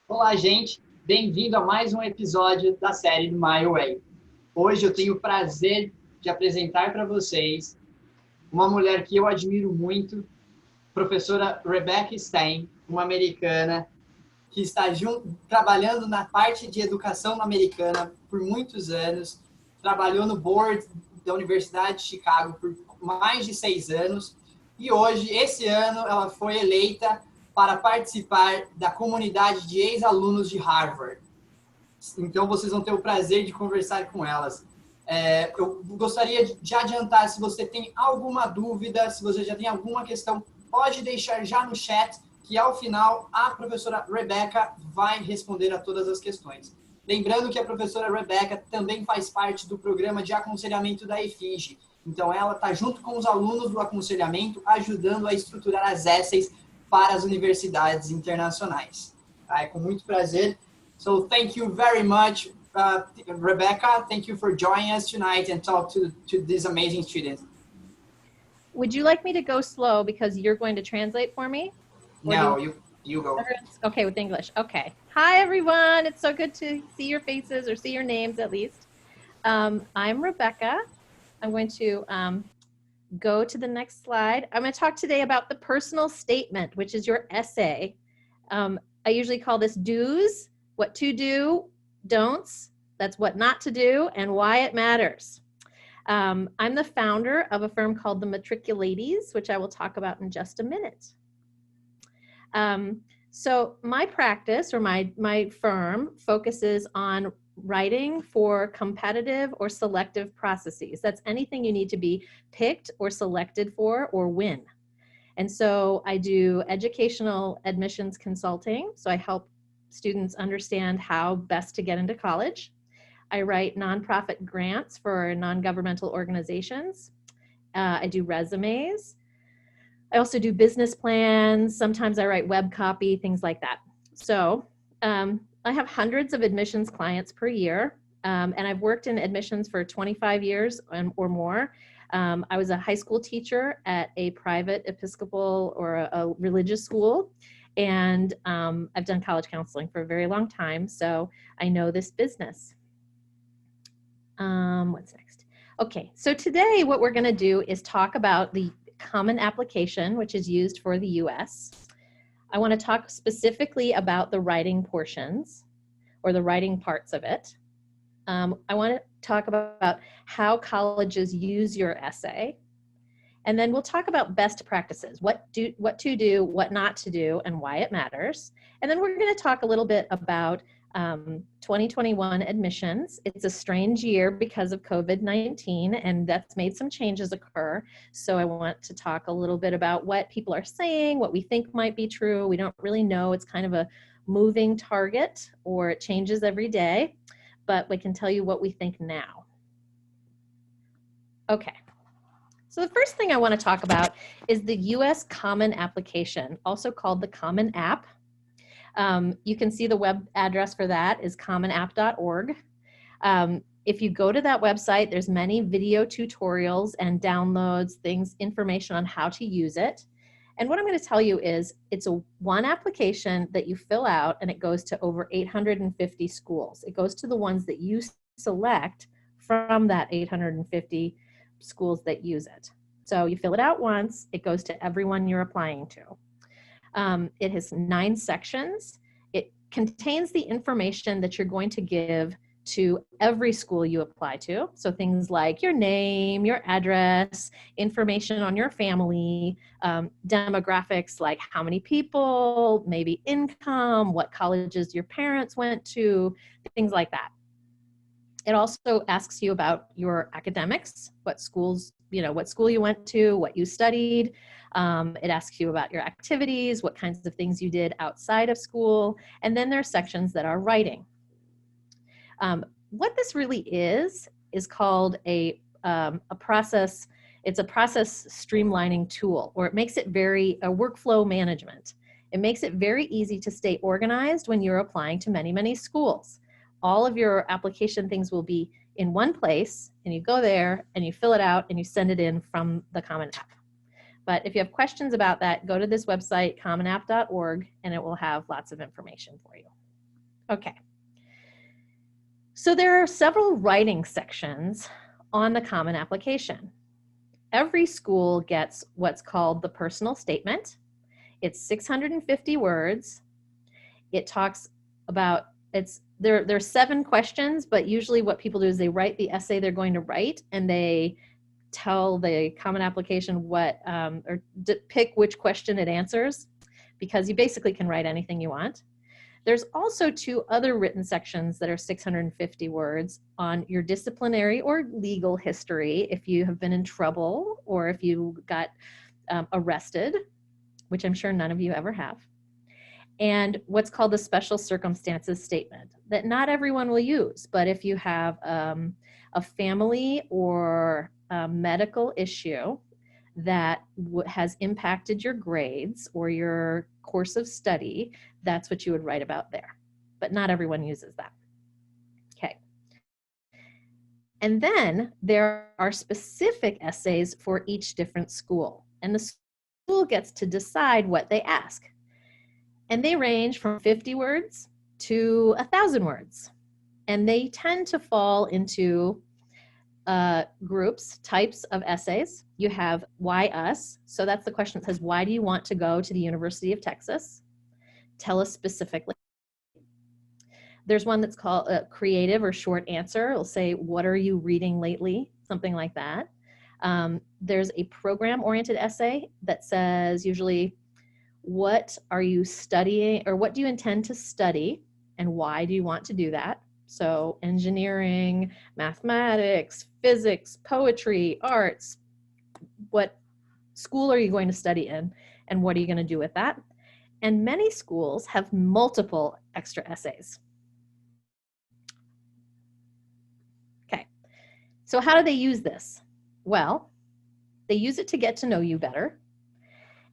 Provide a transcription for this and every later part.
Olá, gente! Bem-vindo a mais um episódio da série do MyWay. Hoje eu tenho o prazer de apresentar para vocês uma mulher que eu admiro muito, professora Rebecca Stein, uma americana que está trabalhando na parte de educação americana por muitos anos, trabalhou no board da Universidade de Chicago por mais de 6 anos e hoje, esse ano, ela foi eleita para participar da comunidade de ex-alunos de Harvard. Então, vocês vão ter o prazer de conversar com elas. Eu gostaria de adiantar, se você tem alguma dúvida, se você já tem alguma questão, pode deixar já no chat, que ao final a professora Rebecca vai responder a todas as questões. Lembrando que a professora Rebecca também faz parte do programa de aconselhamento da EFIG. Então, ela está junto com os alunos do aconselhamento, ajudando a estruturar as essays para as universidades internacionais. É com muito prazer. So, thank you very much, Rebecca. Thank you for joining us tonight and talk to these amazing students. Would you like me to go slow because you're going to translate for me? No, you go. Okay, with English. Okay. Hi, everyone. It's so good to see your faces or see your names at least. I'm Rebecca. I'm going to go to the next slide. I'm going to talk today about the personal statement, which is your essay. I usually call this do's, what to do, don'ts, that's what not to do, and why it matters. I'm the founder of a firm called the Matriculadies, which I will talk about in just a minute. So my practice or my firm focuses on writing for competitive or selective processes. That's anything you need to be picked or selected for or win. And so I do educational admissions consulting. So I help students understand how best to get into college. I write nonprofit grants for non-governmental organizations. I do resumes. I also do business plans. Sometimes I write web copy, things like that. So I have hundreds of admissions clients per year, and I've worked in admissions for 25 years or more. I was a high school teacher at a private Episcopal or a religious school, and I've done college counseling for a very long time, so I know this business. What's next? Okay, so today what we're going to do is talk about the Common Application, which is used for the US. I want to talk specifically about the writing portions or the writing parts of it. I want to talk about how colleges use your essay. And then we'll talk about best practices, what to do, what not to do, and why it matters. And then we're going to talk a little bit about 2021 admissions. It's a strange year because of COVID-19, and that's made some changes occur. So I want to talk a little bit about what people are saying, what we think might be true. We don't really know. It's kind of a moving target, or it changes every day, but we can tell you what we think now. Okay. So the first thing I want to talk about is the US Common Application, also called the Common App. You can see the web address for that is commonapp.org. If you go to that website, there's many video tutorials and downloads, information on how to use it. And what I'm going to tell you is it's one application that you fill out, and it goes to over 850 schools. It goes to the ones that you select from that 850 schools that use it. So you fill it out once, it goes to everyone you're applying to. It has 9 sections. It contains the information that you're going to give to every school you apply to. So things like your name, your address, information on your family, demographics like how many people, maybe income, what colleges your parents went to, things like that. It also asks you about your academics, what school you went to, what you studied. It asks you about your activities, what kinds of things you did outside of school. And then there are sections that are writing. What this really is called a process. It's a process streamlining tool, or it makes it a workflow management. It makes it very easy to stay organized when you're applying to many, many schools. All of your application things will be in one place, and you go there and you fill it out and you send it in from the Common App. But if you have questions about that, go to this website, commonapp.org, and it will have lots of information for you. Okay. So there are several writing sections on the Common Application. Every school gets what's called the personal statement. It's 650 words. It talks about, there's 7 questions, but usually what people do is they write the essay they're going to write, and they tell the Common Application pick which question it answers, because you basically can write anything you want. There's also 2 other written sections that are 650 words on your disciplinary or legal history, if you have been in trouble or if you got arrested, which I'm sure none of you ever have, and what's called the special circumstances statement that not everyone will use. But if you have a family or a medical issue that has impacted your grades or your course of study, that's what you would write about there. But not everyone uses that. Okay. And then there are specific essays for each different school, and the school gets to decide what they ask. And they range from 50 words to 1,000 words. And they tend to fall into groups, types of essays. You have why us? So that's the question that says, why do you want to go to the University of Texas? Tell us specifically. There's one that's called a creative or short answer. It'll say, what are you reading lately? Something like that. There's a program-oriented essay that says usually, what are you studying, or what do you intend to study, and why do you want to do that? So engineering, mathematics, physics, poetry, arts, what school are you going to study in, and what are you going to do with that? And many schools have multiple extra essays. Okay, so how do they use this? Well, they use it to get to know you better,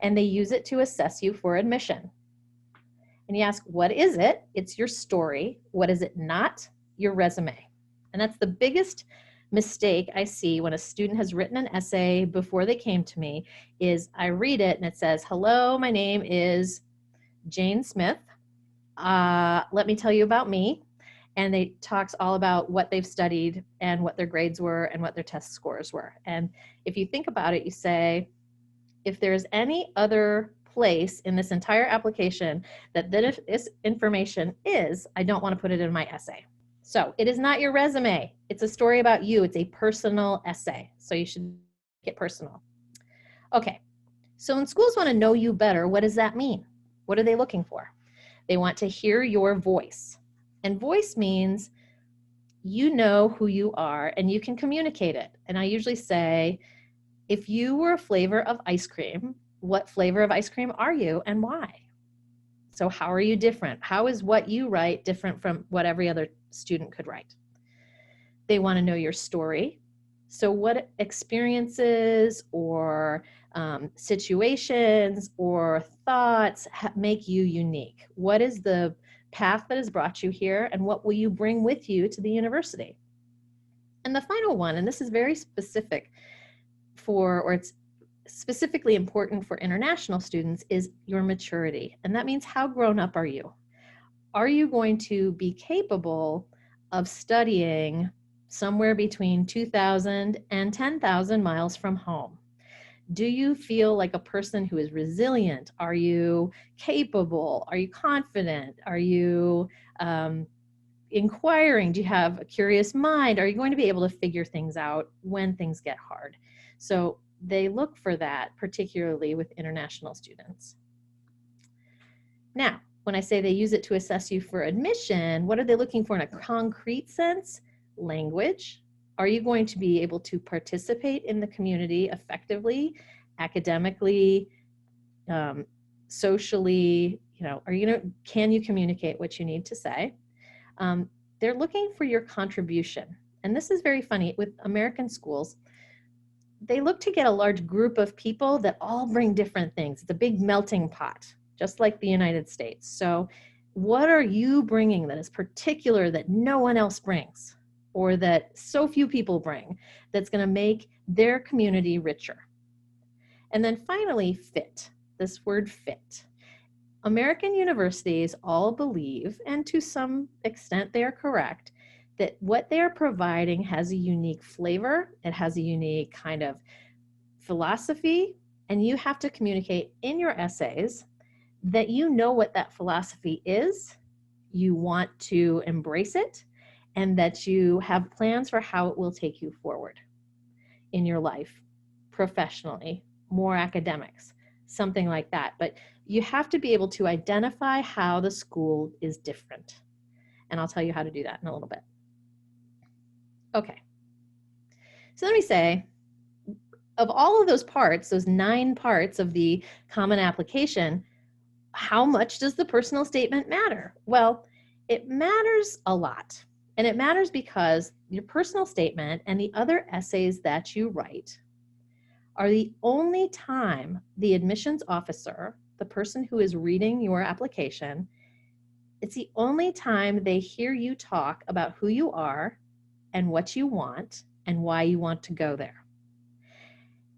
and they use it to assess you for admission. And you ask, what is it? It's your story. What is it not? Your resume. And that's the biggest mistake I see when a student has written an essay before they came to me, is I read it and it says, hello, my name is Jane Smith. Let me tell you about me. And they talks all about what they've studied and what their grades were and what their test scores were. And if you think about it, you say, if there's any other place in this entire application that this information is, I don't want to put it in my essay. So it is not your resume. It's a story about you. It's a personal essay. So you should make it personal. Okay, so when schools want to know you better, what does that mean? What are they looking for? They want to hear your voice. And voice means you know who you are and you can communicate it. And I usually say, if you were a flavor of ice cream, what flavor of ice cream are you and why? So how are you different? How is what you write different from what every other student could write? They want to know your story. So what experiences or situations or thoughts make you unique? What is the path that has brought you here, and what will you bring with you to the university? And the final one, and this is very specific or it's specifically important for international students, is your maturity. And that means, how grown up are you? Are you going to be capable of studying somewhere between 2,000 and 10,000 miles from home? Do you feel like a person who is resilient? Are you capable? Are you confident? Are you inquiring? Do you have a curious mind? Are you going to be able to figure things out when things get hard? So they look for that, particularly with international students. Now, when I say they use it to assess you for admission, what are they looking for in a concrete sense? Language. Are you going to be able to participate in the community effectively, academically, socially? Can you communicate what you need to say? They're looking for your contribution. And this is very funny with American schools. They look to get a large group of people that all bring different things. It's a big melting pot, just like the United States. So what are you bringing that is particular that no one else brings, or that so few people bring, that's going to make their community richer? And then finally, fit. This word fit. American universities all believe, and to some extent they are correct, that what they are providing has a unique flavor, it has a unique kind of philosophy, and you have to communicate in your essays that you know what that philosophy is, you want to embrace it, and that you have plans for how it will take you forward in your life, professionally, more academics, something like that. But you have to be able to identify how the school is different. And I'll tell you how to do that in a little bit. Okay. So let me say, of all of those parts, those 9 parts of the common application, how much does the personal statement matter? Well, it matters a lot. And it matters because your personal statement and the other essays that you write are the only time the admissions officer, the person who is reading your application, it's the only time they hear you talk about who you are and what you want and why you want to go there.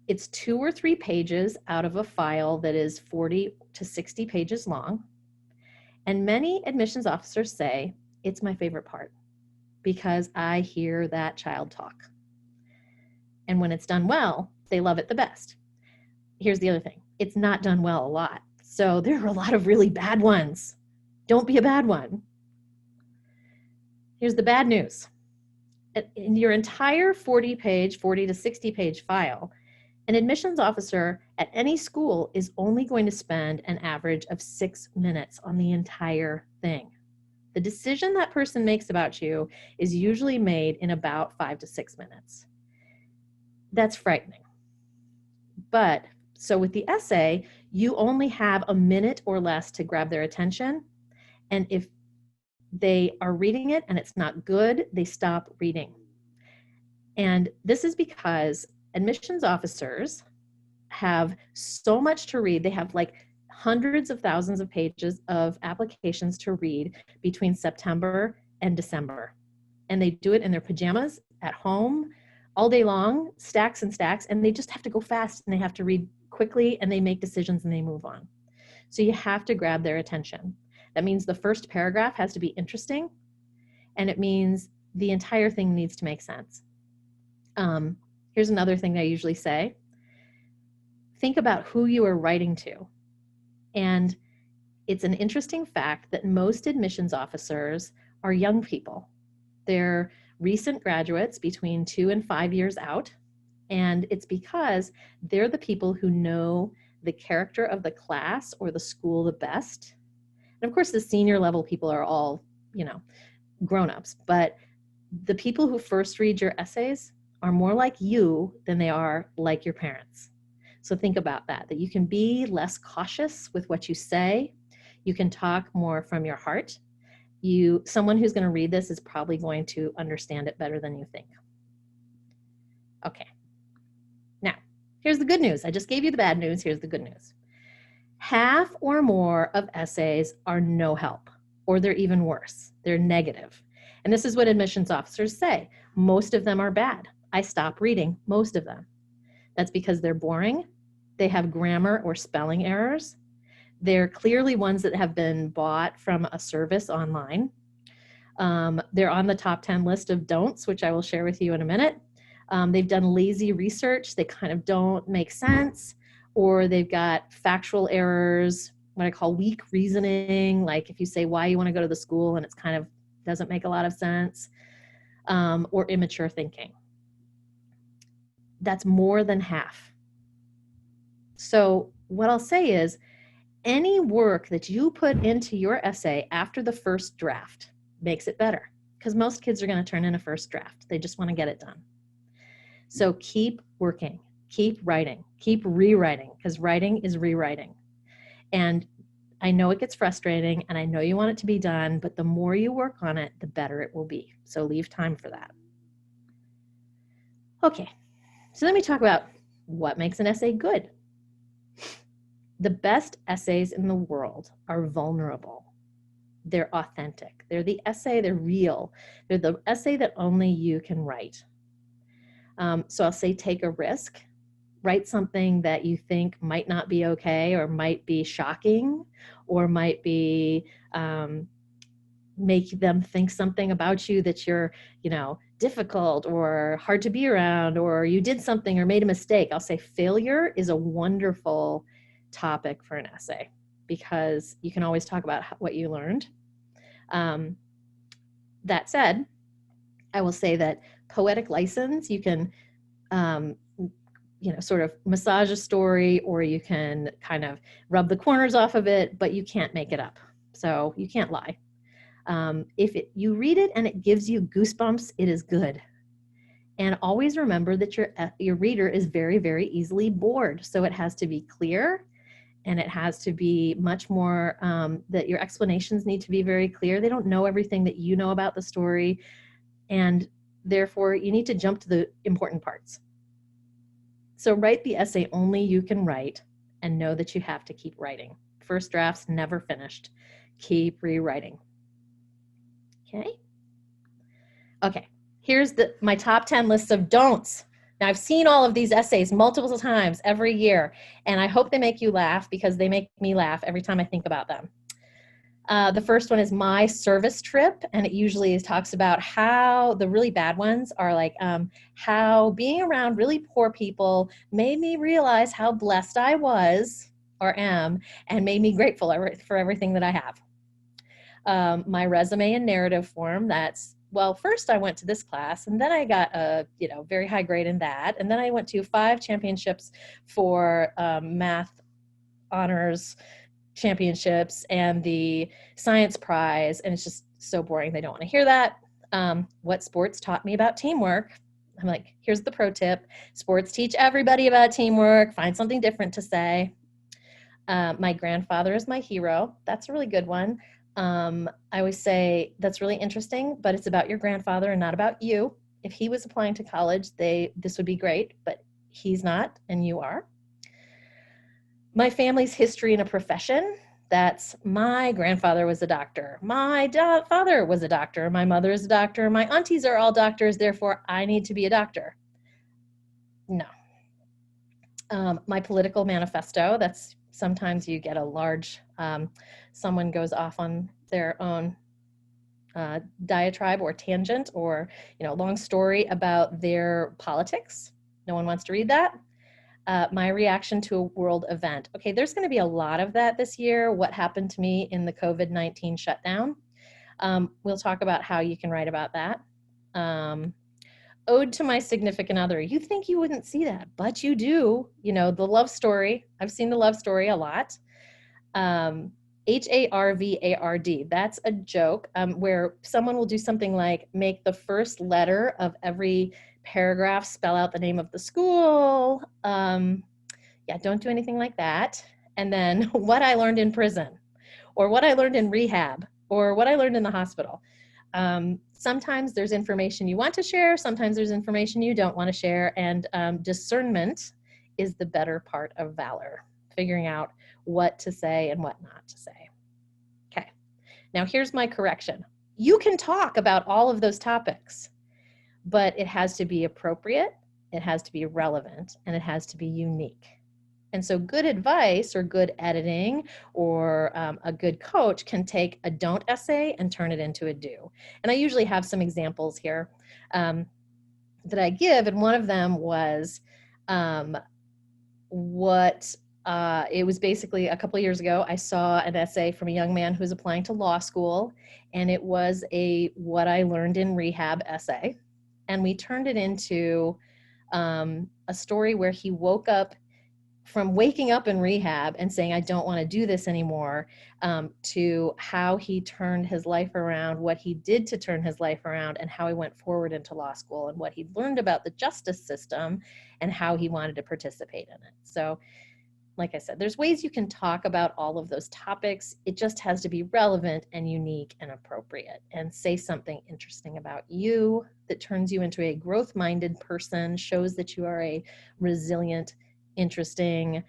It's 2 or 3 pages out of a file that is 40 to 60 pages long. And many admissions officers say, it's my favorite part because I hear that child talk. And when it's done well, they love it the best. Here's the other thing. It's not done well a lot. So there are a lot of really bad ones. Don't be a bad one. Here's the bad news. In your entire 40 to 60 page file, an admissions officer at any school is only going to spend an average of 6 minutes on the entire thing. The decision that person makes about you is usually made in about 5 to 6 minutes. That's frightening. But so with the essay, you only have a minute or less to grab their attention. And if they are reading it and it's not good, they stop reading. And this is because admissions officers have so much to read. They have like hundreds of thousands of pages of applications to read between September and December. And they do it in their pajamas at home all day long, stacks and stacks, and they just have to go fast and they have to read quickly and they make decisions and they move on. So you have to grab their attention. That means the first paragraph has to be interesting, and it means the entire thing needs to make sense. Here's another thing I usually say. Think about who you are writing to. And it's an interesting fact that most admissions officers are young people. They're recent graduates between 2 and 5 years out. And it's because they're the people who know the character of the class or the school the best. And of course, the senior level people are all, grown-ups. But the people who first read your essays are more like you than they are like your parents. So think about that you can be less cautious with what you say. You can talk more from your heart. Someone who's going to read this is probably going to understand it better than you think. Okay. Now, here's the good news. I just gave you the bad news. Here's the good news. Half or more of essays are no help, or they're even worse. They're negative. And this is what admissions officers say. Most of them are bad. I stop reading most of them. That's because they're boring. They have grammar or spelling errors. They're clearly ones that have been bought from a service online. They're on the top 10 list of don'ts, which I will share with you in a minute. They've done lazy research. They kind of don't make sense, or they've got factual errors, what I call weak reasoning, like if you say why you want to go to the school and it's kind of doesn't make a lot of sense, or immature thinking. That's more than half. So what I'll say is, any work that you put into your essay after the first draft makes it better, because most kids are going to turn in a first draft. They just want to get it done. So keep working, keep writing, keep rewriting, because writing is rewriting. And I know it gets frustrating and I know you want it to be done, but the more you work on it, the better it will be. So leave time for that. Okay, so let me talk about what makes an essay good. The best essays in the world are vulnerable. They're authentic. They're the essay, they're real. They're the essay that only you can write. So I'll say take a risk. write something that you think might not be okay, or might be shocking, or might be make them think something about you that you're, difficult or hard to be around, or you did something or made a mistake. I'll say failure is a wonderful topic for an essay, because you can always talk about what you learned. That said, I will say that poetic license, you can, sort of massage a story, or you can kind of rub the corners off of it, but you can't make it up. So you can't lie. If you read it and it gives you goosebumps, it is good. And always remember that your reader is very, very easily bored. So it has to be clear, and it has to be much more, that your explanations need to be very clear. They don't know everything that you know about the story, and therefore you need to jump to the important parts. So write the essay only you can write, and know that you have to keep writing. First draft's never finished. Keep rewriting. Okay, here's my top 10 lists of don'ts. Now, I've seen all of these essays multiple times every year, and I hope they make you laugh, because they make me laugh every time I think about them. The first one is my service trip, and it usually talks about how the really bad ones are like how being around really poor people made me realize how blessed I was or am, and made me grateful for everything that I have. My resume and narrative form, that's, well, first I went to this class, and then I got a very high grade in that, and then I went to 5 championships for math honors championships and the science prize, and it's just so boring. They don't want to hear that. What sports taught me about teamwork. I'm like, here's the pro tip. Sports teach everybody about teamwork. Find something different to say. My grandfather is my hero. That's a really good one. I always say that's really interesting, but it's about your grandfather and not about you. If he was applying to college, this would be great, but he's not, and you are. My family's history and a profession. That's my grandfather was a doctor. My father was a doctor. My mother is a doctor. My aunties are all doctors. Therefore, I need to be a doctor. No. My political manifesto. That's sometimes you get a large, someone goes off on their own diatribe or tangent, or long story about their politics. No one wants to read that. My reaction to a world event. Okay, there's going to be a lot of that this year. What happened to me in the COVID-19 shutdown. We'll talk about how you can write about that. Ode to my significant other. You think you wouldn't see that, but you do. The love story. I've seen the love story a lot. HARVARD. That's a joke where someone will do something like make the first letter of every paragraph spell out the name of the school. Yeah, don't do anything like that. And then what I learned in prison, or what I learned in rehab, or what I learned in the hospital. Sometimes there's information you want to share. Sometimes there's information you don't want to share. And discernment is the better part of valor, figuring out what to say and what not to say. Okay, now here's my correction. You can talk about all of those topics, but it has to be appropriate, it has to be relevant, and it has to be unique. And so good advice or good editing or a good coach can take a don't essay and turn it into a do. And I usually have some examples here that I give, and one of them was it was basically a couple of years ago, I saw an essay from a young man who was applying to law school, and it was a what I learned in rehab essay. And we turned it into a story where he woke up from waking up in rehab and saying, I don't want to do this anymore, to how he turned his life around, what he did to turn his life around, and how he went forward into law school, and what he learned about the justice system, and how he wanted to participate in it. So, like I said, there's ways you can talk about all of those topics. It just has to be relevant and unique and appropriate, and say something interesting about you that turns you into a growth-minded person, shows that you are a resilient, interesting,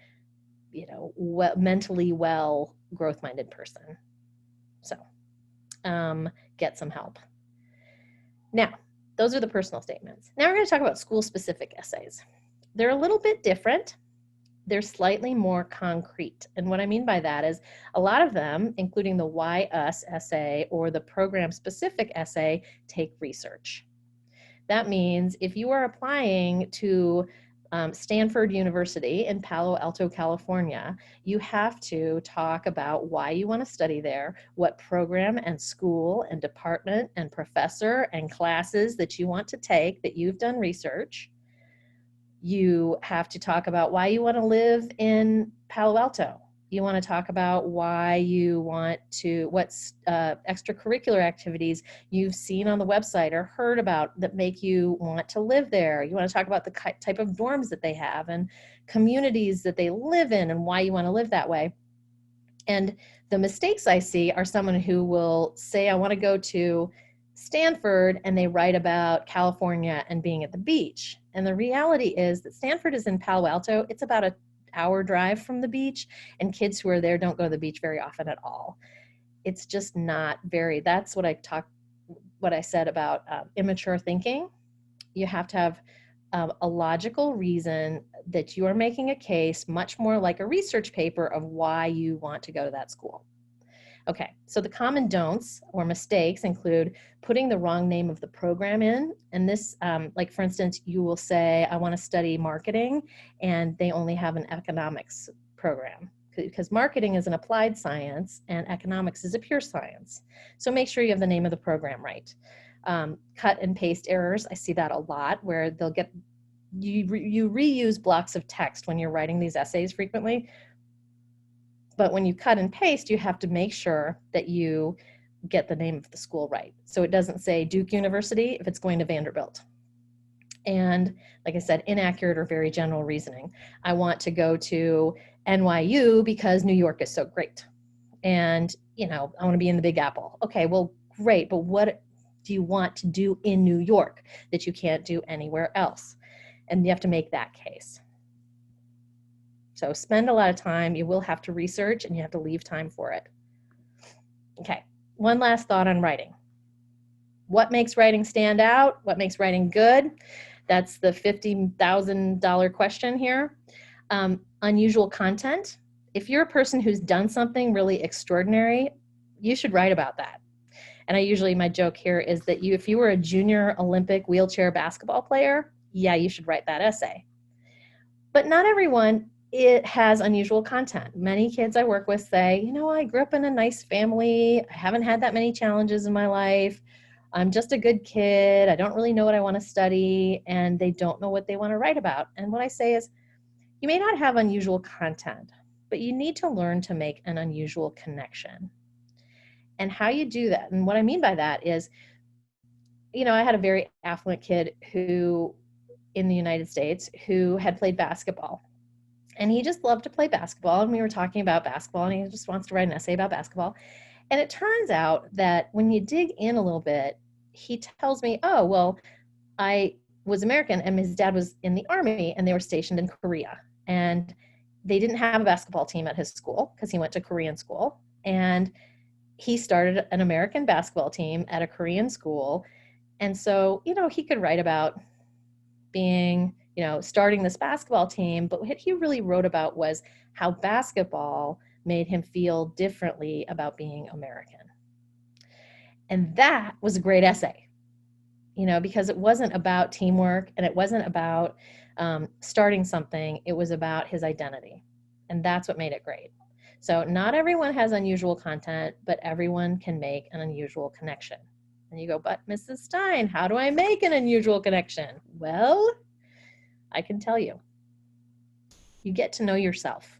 mentally well, growth-minded person. So get some help. Now, those are the personal statements. Now we're going to talk about school-specific essays. they're a little bit different. They're slightly more concrete. And what I mean by that is a lot of them, including the Why Us essay or the program-specific essay, take research. That means if you are applying to Stanford University in Palo Alto, California, you have to talk about why you want to study there, what program and school and department and professor and classes that you want to take that you've done research. You have to talk about why you want to live in Palo Alto. You want to talk about why you want to, what extracurricular activities you've seen on the website or heard about that make you want to live there. You want to talk about the type of dorms that they have and communities that they live in and why you want to live that way. And the mistakes I see are someone who will say, I want to go to Stanford, and they write about California and being at the beach. And the reality is that Stanford is in Palo Alto. It's about an hour drive from the beach, and kids who are there don't go to the beach very often at all. It's just not very, that's what I said about immature thinking. You have to have a logical reason that you are making a case, much more like a research paper of why you want to go to that school. Okay, so the common don'ts or mistakes include putting the wrong name of the program in. And this, like for instance, you will say, I want to study marketing, and they only have an economics program because marketing is an applied science and economics is a pure science. So make sure you have the name of the program right. Cut and paste errors, I see that a lot where they'll get, you reuse blocks of text when you're writing these essays frequently. But when you cut and paste, you have to make sure that you get the name of the school right. So it doesn't say Duke University if it's going to Vanderbilt. And like I said, inaccurate or very general reasoning. I want to go to NYU because New York is so great. And, you know, I want to be in the Big Apple. Okay, well, great. But what do you want to do in New York that you can't do anywhere else? And you have to make that case. So spend a lot of time. You will have to research and you have to leave time for it. Okay, one last thought on writing. What makes writing stand out? What makes writing good? That's the $50,000 question here. Unusual content. If you're a person who's done something really extraordinary, you should write about that. And my joke here is that if you were a junior Olympic wheelchair basketball player, yeah, you should write that essay. But not everyone, it has unusual content. Many kids I work with say, you know, I grew up in a nice family. I haven't had that many challenges in my life. I'm just a good kid. I don't really know what I want to study, and they don't know what they want to write about. And what I say is, you may not have unusual content, but you need to learn to make an unusual connection. And how you do that, and what I mean by that is, you know, I had a very affluent kid who, in the United States, who had played basketball. And he just loved to play basketball. And we were talking about basketball, and he just wants to write an essay about basketball. And it turns out that when you dig in a little bit, he tells me, oh, well, I was American and his dad was in the Army and they were stationed in Korea. And they didn't have a basketball team at his school because he went to Korean school. And he started an American basketball team at a Korean school. And so, you know, he could write about being, you know, starting this basketball team, but what he really wrote about was how basketball made him feel differently about being American. And that was a great essay, you know, because it wasn't about teamwork and it wasn't about starting something. It was about his identity. And that's what made it great. So not everyone has unusual content, but everyone can make an unusual connection. And you go, but Mrs. Stein, how do I make an unusual connection? Well, I can tell you. You get to know yourself.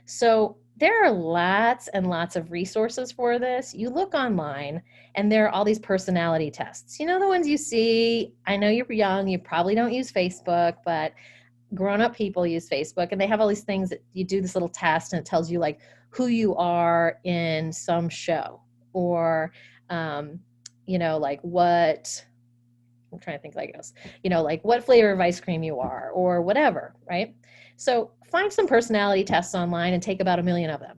So there are lots and lots of resources for this. You look online and there are all these personality tests. You know, the ones you see, I know you're young, you probably don't use Facebook, but grown-up people use Facebook, and they have all these things that you do this little test and it tells you like who you are in some show, or you know, like what, I'm trying to think like this, you know, like what flavor of ice cream you are or whatever, right? So find some personality tests online and take about 1 million of them.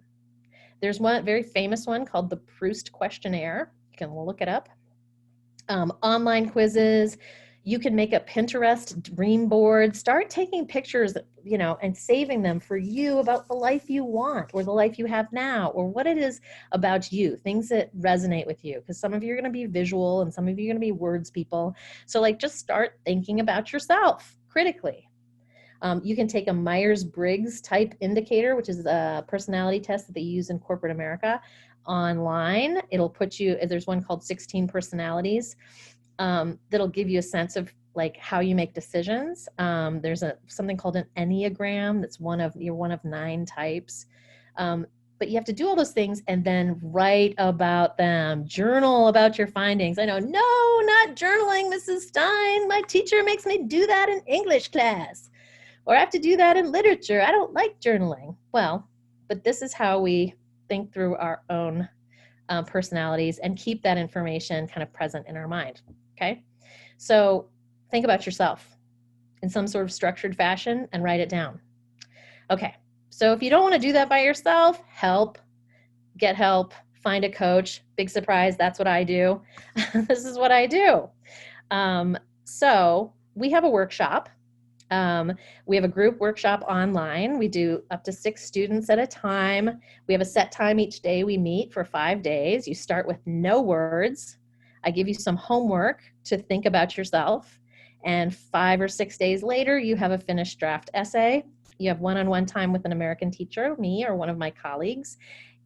There's one very famous one called the Proust questionnaire. You can look it up. Online quizzes. You can make a Pinterest dream board, start taking pictures, you know, and saving them for you about the life you want or the life you have now or what it is about you, things that resonate with you. Because some of you are going to be visual and some of you are going to be words people. So like just start thinking about yourself critically. You can take a Myers-Briggs type indicator, which is a personality test that they use in corporate America online. It'll put you, there's one called 16 personalities that'll give you a sense of like how you make decisions. There's something called an Enneagram that's you're one of 9 types. But you have to do all those things and then write about them, journal about your findings. I know, no, not journaling, Mrs. Stein. My teacher makes me do that in English class. Or I have to do that in literature. I don't like journaling. Well, but this is how we think through our own personalities and keep that information kind of present in our mind, okay? So think about yourself in some sort of structured fashion and write it down. Okay, so if you don't want to do that by yourself, get help, find a coach. Big surprise, that's what I do. This is what I do. So we have a workshop. We have a group workshop online. We do up to 6 students at a time. We have a set time each day we meet for 5 days. You start with no words. I give you some homework to think about yourself. And 5 or 6 days later, you have a finished draft essay. You have one-on-one time with an American teacher, me or one of my colleagues.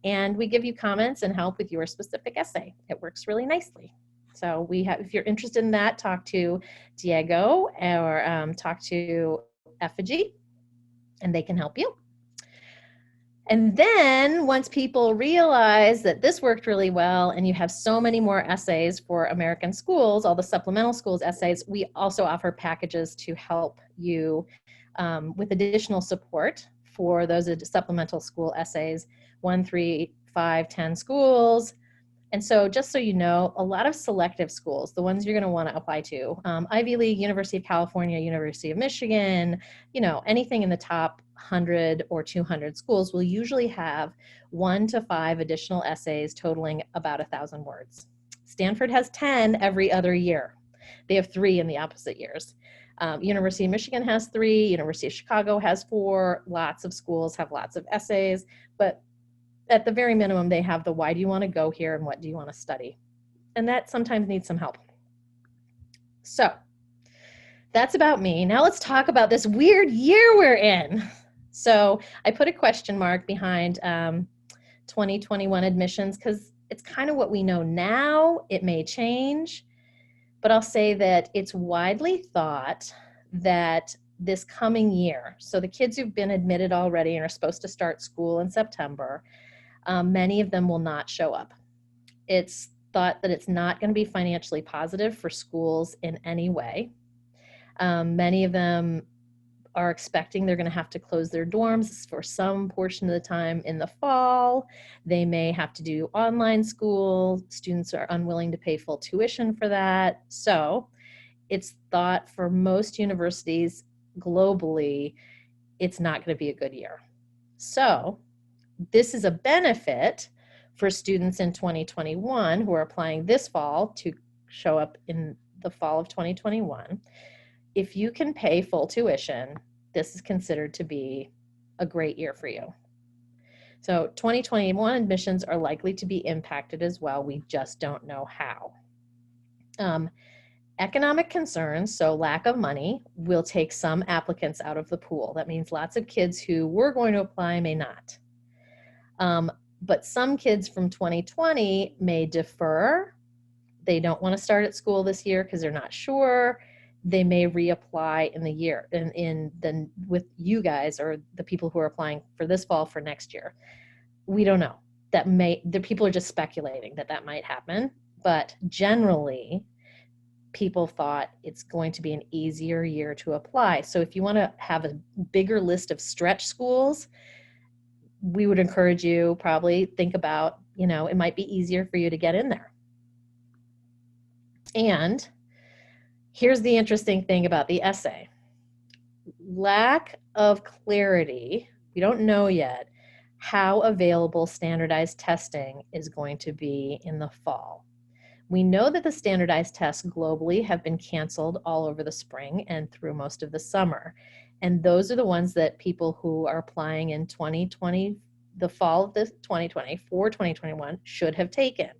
And we give you comments and help with your specific essay. It works really nicely. So if you're interested in that, talk to Diego or talk to Effigy, and they can help you. And then once people realize that this worked really well and you have so many more essays for American schools, all the supplemental schools essays, we also offer packages to help you with additional support for those supplemental school essays, 1, 3, 5, 10 schools. And so just so you know, a lot of selective schools, the ones you're going to want to apply to, Ivy League, University of California, University of Michigan, you know, anything in the top 100 or 200 schools will usually have 1 to 5 additional essays totaling about 1,000 words. Stanford has 10 every other year. They have 3 in the opposite years. University of Michigan has 3, University of Chicago has 4, lots of schools have lots of essays, but at the very minimum, they have the why do you want to go here and what do you want to study? And that sometimes needs some help. So that's about me. Now let's talk about this weird year we're in. So I put a question mark behind 2021 admissions because it's kind of what we know now. It may change, but I'll say that it's widely thought that this coming year, so the kids who've been admitted already and are supposed to start school in September, many of them will not show up. It's thought that it's not going to be financially positive for schools in any way. Many of them are expecting they're going to have to close their dorms for some portion of the time in the fall. They may have to do online school. Students are unwilling to pay full tuition for that. So it's thought for most universities globally, it's not going to be a good year. So this is a benefit for students in 2021 who are applying this fall to show up in the fall of 2021. If you can pay full tuition, this is considered to be a great year for you. So 2021 admissions are likely to be impacted as well. We just don't know how. Economic concerns, so lack of money, will take some applicants out of the pool. That means lots of kids who were going to apply may not. But some kids from 2020 may defer. They don't want to start at school this year because they're not sure. They may reapply in the year with you guys or the people who are applying for this fall for next year. We don't know. The people are just speculating that might happen. But generally, people thought it's going to be an easier year to apply. So if you want to have a bigger list of stretch schools, we would encourage you probably think about, it might be easier for you to get in there. And here's the interesting thing about the essay. Lack of clarity. We don't know yet how available standardized testing is going to be in the fall. We know that the standardized tests globally have been canceled all over the spring and through most of the summer. And those are the ones that people who are applying in 2020, the fall of this 2020 for 2021 should have taken.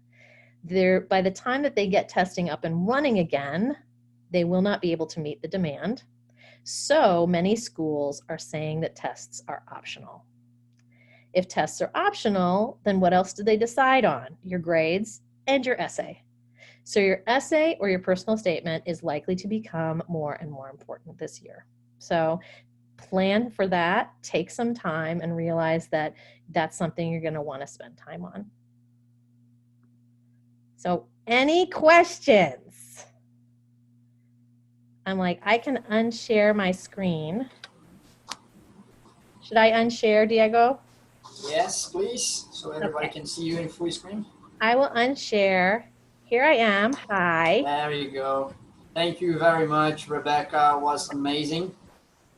By the time that they get testing up and running again, they will not be able to meet the demand. So many schools are saying that tests are optional. If tests are optional, then what else do they decide on? Your grades and your essay. So your essay or your personal statement is likely to become more and more important this year. So plan for that, take some time, and realize that that's something you're going to want to spend time on. So any questions? I'm like, I can unshare my screen. Should I unshare, Diego? Yes, please, so everybody can see you in full screen. I will unshare. Here I am. Hi. There you go. Thank you very much, Rebecca. It was amazing.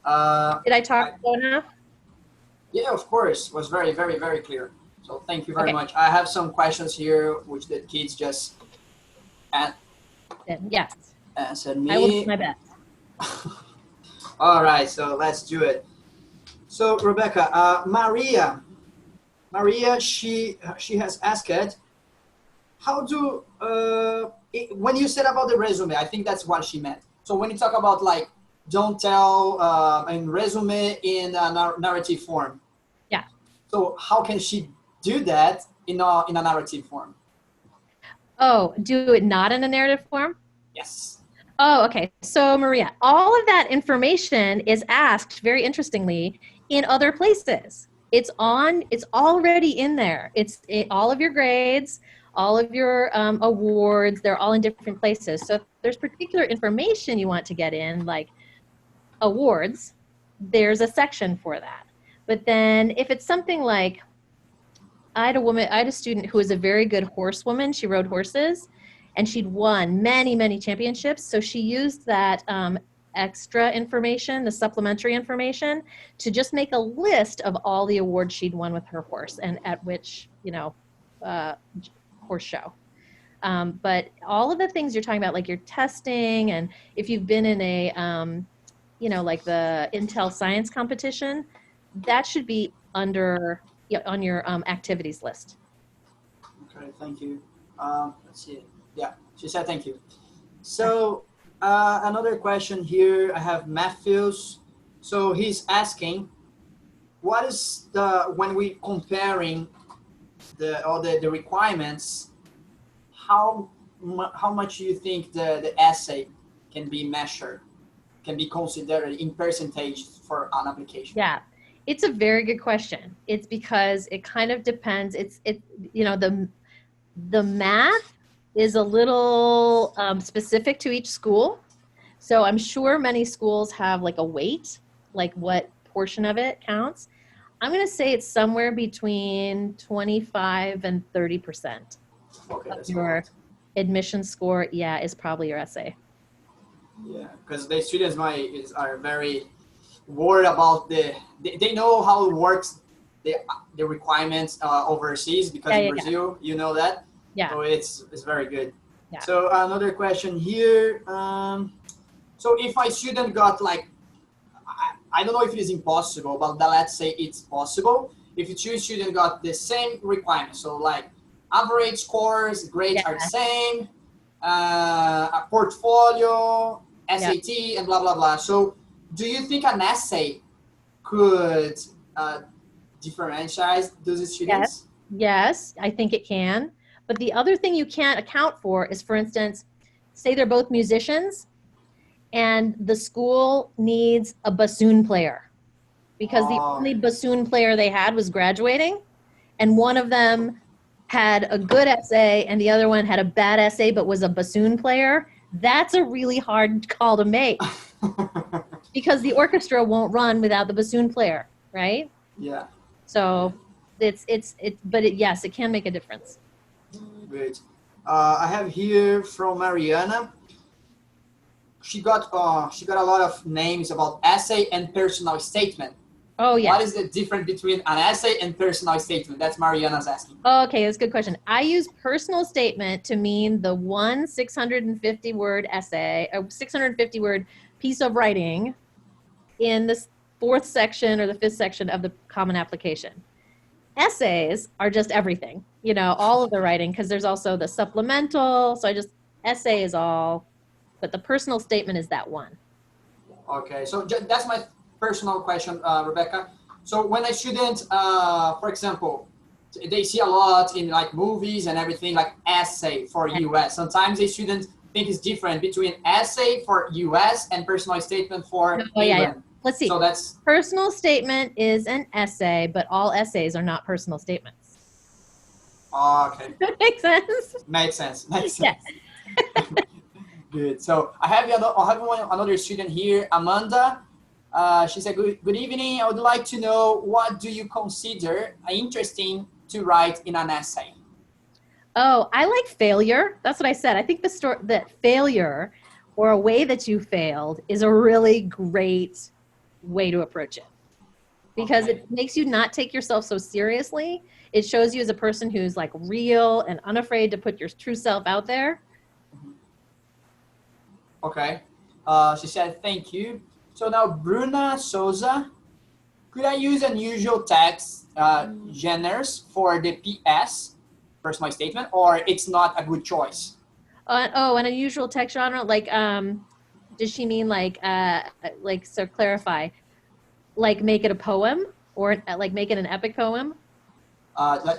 Did I talk slow enough? Yeah, of course. It was very, very, very clear. So thank you very much. I have some questions here, which the kids just Yes. answered me. I will do my best. All right, so let's do it. So Rebecca, Maria, she has asked, how do when you said about the resume, I think that's what she meant. So when you talk about like don't tell in resume in a narrative form. Yeah. So how can she do that in a narrative form? Oh, do it not in a narrative form? Yes. Oh, okay. So Maria, all of that information is asked very interestingly in other places. It's already in there. All of your grades, all of your awards, they're all in different places. So if there's particular information you want to get in, like awards, there's a section for that. But then if it's something like, I had a student who was a very good horsewoman. She rode horses and she'd won many, many championships. So she used that extra information, the supplementary information, to just make a list of all the awards she'd won with her horse and at which, horse show. But all of the things you're talking about, like your testing, and if you've been in a, like the Intel science competition, that should be on your activities list. Okay, thank you. Let's see. Yeah, she said thank you. So another question here, I have Matthews. So he's asking, what is when we comparing the requirements, how much do you think the essay can be measured, can be considered in percentage for an application? Yeah, it's a very good question. It's because it kind of depends. The math is a little specific to each school. So I'm sure many schools have like a weight, like what portion of it counts. I'm going to say it's somewhere between 25 and 30%. Okay, that's your admission score, is probably your essay. Yeah, because the students are very worried about they know how it works, the requirements overseas, because in Brazil, you know that. Yeah. So it's very good. Yeah. So another question here. So if my student got like, I don't know if it is impossible, but let's say it's possible. If two students got the same requirements, so like average scores, grades are the same, a portfolio, SAT, and blah, blah, blah. So do you think an essay could differentiate those students? Yes, I think it can. But the other thing you can't account for is, for instance, say they're both musicians and the school needs a bassoon player because the only bassoon player they had was graduating, and one of them had a good essay and the other one had a bad essay but was a bassoon player. That's a really hard call to make because the orchestra won't run without the bassoon player, right? Yeah. So yes, it can make a difference. Great. I have here from Mariana. She got a lot of names about essay and personal statement. Oh, yeah. What is the difference between an essay and personal statement? That's Mariana's asking. Okay, that's a good question. I use personal statement to mean the one 650-word essay, a 650-word piece of writing in the fourth section or the fifth section of the Common Application. Essays are just everything, you know, all of the writing, because there's also the supplemental. So essay is all, but the personal statement is that one. Okay, so that's my personal question, Rebecca. So when a student, for example, they see a lot in like movies and everything, like essay for US. Sometimes a student think it's different between essay for US and personal statement for England. Yeah. Let's see. So that's personal statement is an essay, but all essays are not personal statements. Okay. That makes sense. Makes sense. Makes sense. Yeah. Good. So I have another student here, Amanda. She said, good evening. I would like to know, what do you consider interesting to write in an essay? Oh, I like failure. That's what I said. I think that failure or a way that you failed is a really great way to approach it, because it makes you not take yourself so seriously. It shows you as a person who's like real and unafraid to put your true self out there. Okay. She said, thank you. So now Bruna Souza, could I use unusual text genres for the PS, personal statement, or it's not a good choice? An unusual text genre, like, does she mean so clarify, like make it a poem or like make it an epic poem?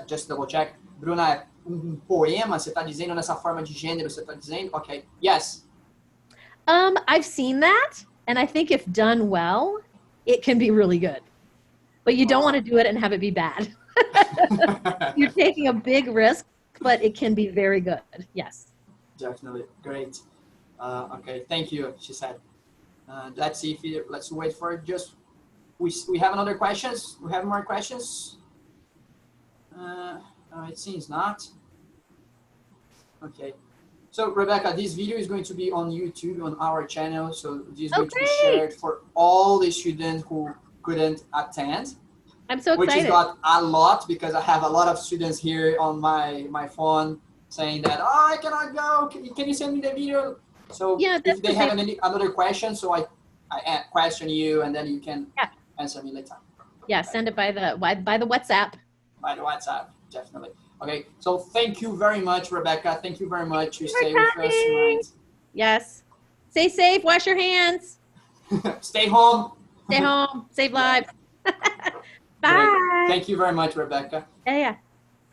Just double check. Bruna, poema, você está dizendo nessa forma de gênero, você está dizendo? Okay, yes. I've seen that, and I think if done well, it can be really good. But you don't want to do it and have it be bad. You're taking a big risk, but it can be very good. Yes. Definitely. Great. Okay, thank you, she said. Let's see let's wait for just, we have another questions? We have more questions? It seems not. Okay. So Rebecca, this video is going to be on YouTube, on our channel. So this is going to be shared for all the students who couldn't attend. I'm so excited. Which is not a lot, because I have a lot of students here on my phone saying that, I cannot go. Can you send me the video? So yeah, if they have another question, so I question you, and then you can answer me later. Yeah, send it by the WhatsApp. By the WhatsApp, definitely. Okay, so thank you very much, Rebecca. Thank you very much. You stay with us tonight. Yes. Stay safe. Wash your hands. Stay home. Stay home. Save lives. Bye. Great. Thank you very much, Rebecca. Yeah.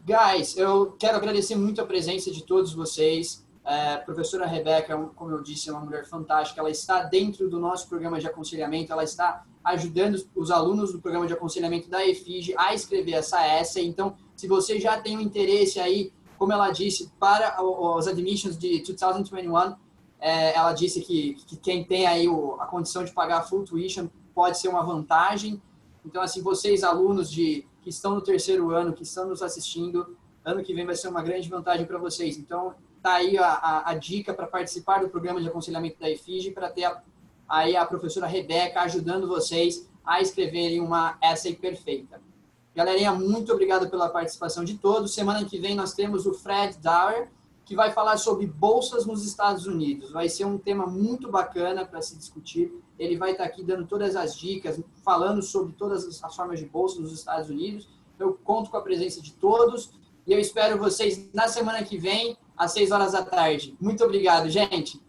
Guys, eu quero agradecer muito a presença de todos vocês. A professora Rebeca, como eu disse, é uma mulher fantástica. Ela está dentro do nosso programa de aconselhamento. Ela está ajudando os alunos do programa de aconselhamento da EFIG a escrever essa essay. Então, se você já tem um interesse aí, como ela disse, para os admissions de 2021, ela disse que quem tem aí a condição de pagar full tuition pode ser uma vantagem. Então, assim, vocês, alunos que estão no terceiro ano, que estão nos assistindo, ano que vem vai ser uma grande vantagem para vocês. Então, tá aí a dica para participar do programa de aconselhamento da EFIG, para ter aí a professora Rebeca ajudando vocês a escreverem uma essay perfeita. Galerinha, muito obrigado pela participação de todos. Semana que vem nós temos o Fred Dauer, que vai falar sobre bolsas nos Estados Unidos. Vai ser um tema muito bacana para se discutir. Ele vai estar aqui dando todas as dicas, falando sobre todas as formas de bolsa nos Estados Unidos. Eu conto com a presença de todos e eu espero vocês na semana que vem, às 6 horas da tarde. Muito obrigado, gente.